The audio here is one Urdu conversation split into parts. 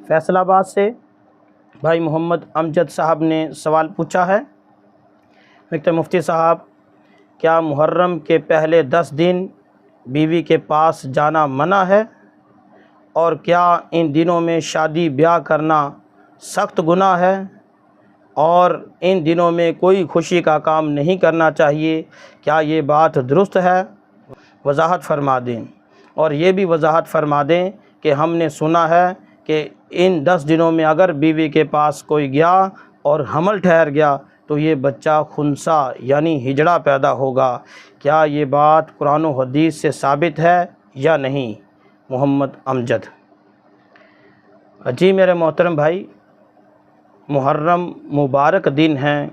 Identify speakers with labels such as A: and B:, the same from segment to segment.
A: فیصل آباد سے بھائی محمد امجد صاحب نے سوال پوچھا ہے، مفتی صاحب کیا محرم کے پہلے 10 دن بیوی کے پاس جانا منع ہے، اور کیا ان دنوں میں شادی بیاہ کرنا سخت گناہ ہے، اور ان دنوں میں کوئی خوشی کا کام نہیں کرنا چاہیے، کیا یہ بات درست ہے؟ وضاحت فرما دیں، اور یہ بھی وضاحت فرما دیں کہ ہم نے سنا ہے کہ ان 10 دنوں میں اگر بیوی کے پاس کوئی گیا اور حمل ٹھہر گیا تو یہ بچہ خنثی یعنی ہجڑا پیدا ہوگا، کیا یہ بات قرآن و حدیث سے ثابت ہے یا نہیں؟ محمد امجد۔ جی میرے محترم بھائی، محرم مبارک دن ہیں،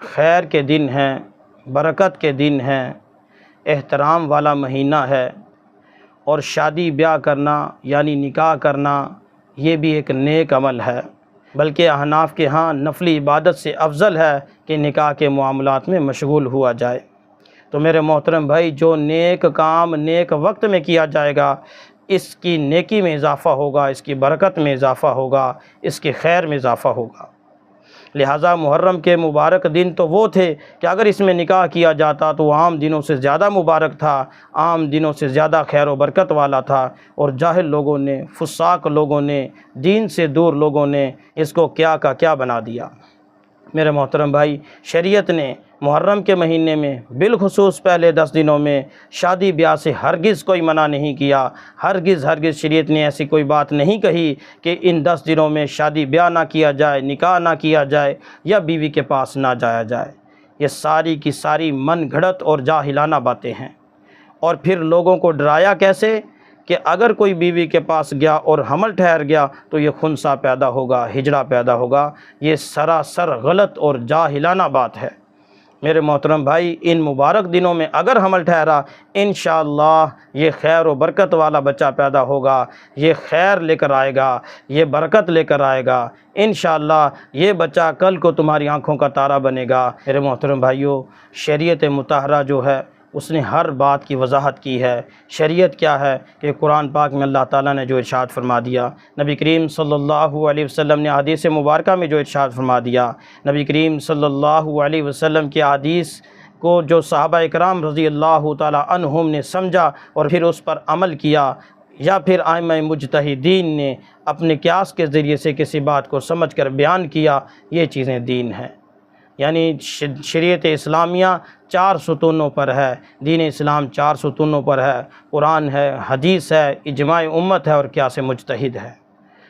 A: خیر کے دن ہیں، برکت کے دن ہیں، احترام والا مہینہ ہے، اور شادی بیاہ کرنا یعنی نکاح کرنا یہ بھی ایک نیک عمل ہے، بلکہ احناف کے ہاں نفلی عبادت سے افضل ہے کہ نکاح کے معاملات میں مشغول ہوا جائے۔ تو میرے محترم بھائی، جو نیک کام نیک وقت میں کیا جائے گا اس کی نیکی میں اضافہ ہوگا، اس کی برکت میں اضافہ ہوگا، اس کے خیر میں اضافہ ہوگا۔ لہٰذا محرم کے مبارک دن تو وہ تھے کہ اگر اس میں نکاح کیا جاتا تو عام دنوں سے زیادہ مبارک تھا، عام دنوں سے زیادہ خیر و برکت والا تھا، اور جاہل لوگوں نے، فساق لوگوں نے، دین سے دور لوگوں نے اس کو کیا کا کیا بنا دیا۔ میرے محترم بھائی، شریعت نے محرم کے مہینے میں بالخصوص پہلے 10 دنوں میں شادی بیاہ سے ہرگز کوئی منع نہیں کیا، ہرگز شریعت نے ایسی کوئی بات نہیں کہی کہ ان 10 دنوں میں شادی بیاہ نہ کیا جائے، نکاح نہ کیا جائے، یا بیوی کے پاس نہ جایا جائے۔ یہ ساری کی ساری من گھڑت اور جاہلانہ باتیں ہیں۔ اور پھر لوگوں کو ڈرایا کیسے کہ اگر کوئی بیوی کے پاس گیا اور حمل ٹھہر گیا تو یہ خنثی پیدا ہوگا، ہجڑا پیدا ہوگا۔ یہ سراسر غلط اور جاہلانہ بات ہے۔ میرے محترم بھائی، ان مبارک دنوں میں اگر حمل ٹھہرا انشاءاللہ یہ خیر و برکت والا بچہ پیدا ہوگا، یہ خیر لے کر آئے گا، یہ برکت لے کر آئے گا، انشاءاللہ یہ بچہ کل کو تمہاری آنکھوں کا تارا بنے گا۔ میرے محترم بھائیوں، شریعت مطہرہ جو ہے اس نے ہر بات کی وضاحت کی ہے۔ شریعت کیا ہے کہ قرآن پاک میں اللہ تعالیٰ نے جو ارشاد فرما دیا، نبی کریم صلی اللہ علیہ وسلم نے حدیث مبارکہ میں جو ارشاد فرما دیا، نبی کریم صلی اللہ علیہ وسلم کی حدیث کو جو صحابہ اکرام رضی اللہ تعالیٰ عنہم نے سمجھا اور پھر اس پر عمل کیا، یا پھر ائمہ مجتہدین نے اپنے قیاس کے ذریعے سے کسی بات کو سمجھ کر بیان کیا، یہ چیزیں دین ہیں۔ یعنی شریعت اسلامیہ 4 ستونوں پر ہے، دین اسلام 4 ستونوں پر ہے، قرآن ہے، حدیث ہے، اجماع امت ہے، اور قیاس مجتہد ہے۔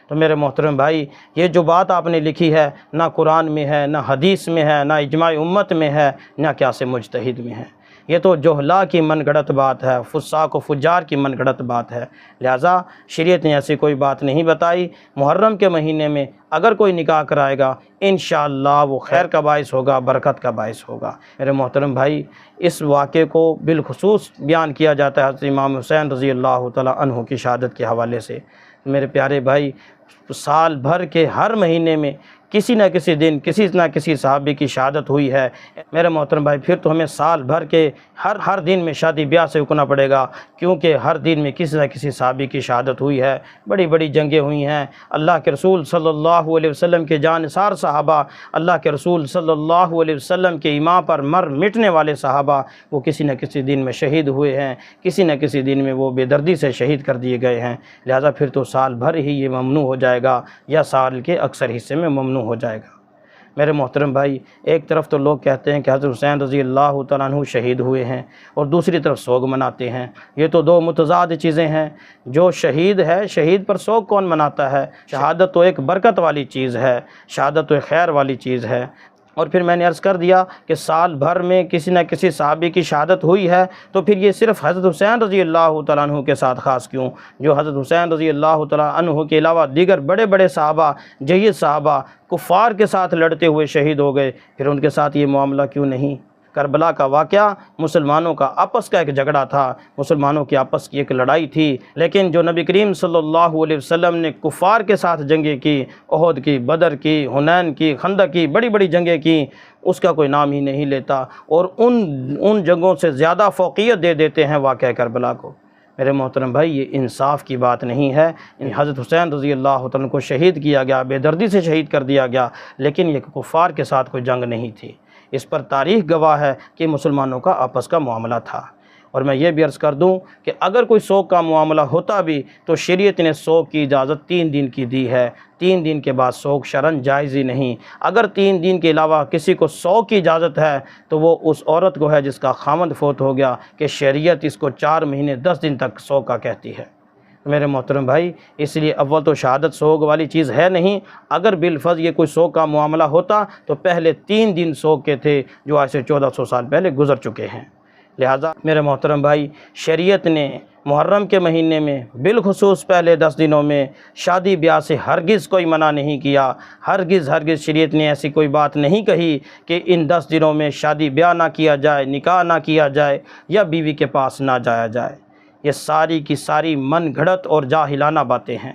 A: تو میرے محترم بھائی، یہ جو بات آپ نے لکھی ہے نہ قرآن میں ہے، نہ حدیث میں ہے، نہ اجماع امت میں ہے، نہ قیاس مجتہد میں ہے۔ یہ تو جہلا کی من گھڑت بات ہے، فساق و فجار کی من گھڑت بات ہے۔ لہٰذا شریعت نے ایسی کوئی بات نہیں بتائی۔ محرم کے مہینے میں اگر کوئی نکاح کرائے گا انشاءاللہ وہ خیر کا باعث ہوگا، برکت کا باعث ہوگا۔ میرے محترم بھائی، اس واقعے کو بالخصوص بیان کیا جاتا ہے حضرت امام حسین رضی اللہ تعالیٰ عنہ کی شہادت کے حوالے سے۔ میرے پیارے بھائی، سال بھر کے ہر مہینے میں کسی نہ کسی دن کسی نہ کسی صحابی کی شہادت ہوئی ہے۔ میرے محترم بھائی، پھر تو ہمیں سال بھر کے ہر دن میں شادی بیاہ سے رکنا پڑے گا، کیونکہ ہر دن میں کسی نہ کسی صحابی کی شہادت ہوئی ہے۔ بڑی بڑی جنگیں ہوئی ہیں۔ اللہ کے رسول صلی اللہ علیہ وسلم کے جانثار صحابہ، اللہ کے رسول صلی اللہ علیہ وسلم کے ایمان پر مر مٹنے والے صحابہ، وہ کسی نہ کسی دن میں شہید ہوئے ہیں، کسی نہ کسی دن میں وہ بے دردی سے شہید کر دیے گئے ہیں۔ لہٰذا پھر تو سال بھر ہی یہ ممنوع ہو جائے گا، یا سال کے اکثر حصے میں ممنوع ہو جائے گا۔ میرے محترم بھائی، ایک طرف تو لوگ کہتے ہیں کہ حضرت حسین رضی اللہ تعالیٰ عنہ شہید ہوئے ہیں، اور دوسری طرف سوگ مناتے ہیں۔ یہ تو 2 متضاد چیزیں ہیں۔ جو شہید ہے، شہید پر سوگ کون مناتا ہے؟ شہادت تو ایک برکت والی چیز ہے، شہادت تو ایک خیر والی چیز ہے۔ اور پھر میں نے عرض کر دیا کہ سال بھر میں کسی نہ کسی صحابی کی شہادت ہوئی ہے، تو پھر یہ صرف حضرت حسین رضی اللہ تعالیٰ عنہ کے ساتھ خاص کیوں؟ جو حضرت حسین رضی اللہ تعالیٰ عنہ کے علاوہ دیگر بڑے بڑے صحابہ، جید صحابہ کفار کے ساتھ لڑتے ہوئے شہید ہو گئے، پھر ان کے ساتھ یہ معاملہ کیوں نہیں؟ کربلا کا واقعہ مسلمانوں کا آپس کا ایک جھگڑا تھا، مسلمانوں کی آپس کی ایک لڑائی تھی، لیکن جو نبی کریم صلی اللہ علیہ وسلم نے کفار کے ساتھ جنگیں کی، احد کی، بدر کی، حنین کی، خندق کی، بڑی بڑی جنگیں کی، اس کا کوئی نام ہی نہیں لیتا، اور ان جنگوں سے زیادہ فوقیت دے دیتے ہیں واقعہ کربلا کو۔ میرے محترم بھائی یہ انصاف کی بات نہیں ہے۔ حضرت حسین رضی اللہ تعالیٰ کو شہید کیا گیا، بے دردی سے شہید کر دیا گیا، لیکن یہ کفار کے ساتھ کوئی جنگ نہیں تھی۔ اس پر تاریخ گواہ ہے کہ مسلمانوں کا آپس کا معاملہ تھا۔ اور میں یہ بھی عرض کر دوں کہ اگر کوئی سوگ کا معاملہ ہوتا بھی تو شریعت نے سوگ کی اجازت 3 دن کی دی ہے۔ 3 دن کے بعد سوگ شرعاً جائز ہی نہیں۔ اگر 3 دن کے علاوہ کسی کو سوگ کی اجازت ہے تو وہ اس عورت کو ہے جس کا خامند فوت ہو گیا، کہ شریعت اس کو 4 مہینے 10 دن تک سوگ کا کہتی ہے۔ میرے محترم بھائی، اس لیے اول تو شہادت سوگ والی چیز ہے نہیں۔ اگر بالفرض یہ کوئی سوگ کا معاملہ ہوتا تو پہلے 3 دن سوگ کے تھے جو آج سے 1400 سال پہلے گزر چکے ہیں۔ لہٰذا میرے محترم بھائی، شریعت نے محرم کے مہینے میں بالخصوص پہلے 10 دنوں میں شادی بیاہ سے ہرگز کوئی منع نہیں کیا۔ ہرگز شریعت نے ایسی کوئی بات نہیں کہی کہ ان 10 دنوں میں شادی بیاہ نہ کیا جائے، نکاح نہ کیا جائے یا بیوی کے پاس نہ جایا جائے۔ یہ ساری کی ساری من گھڑت اور جاہلانہ باتیں ہیں۔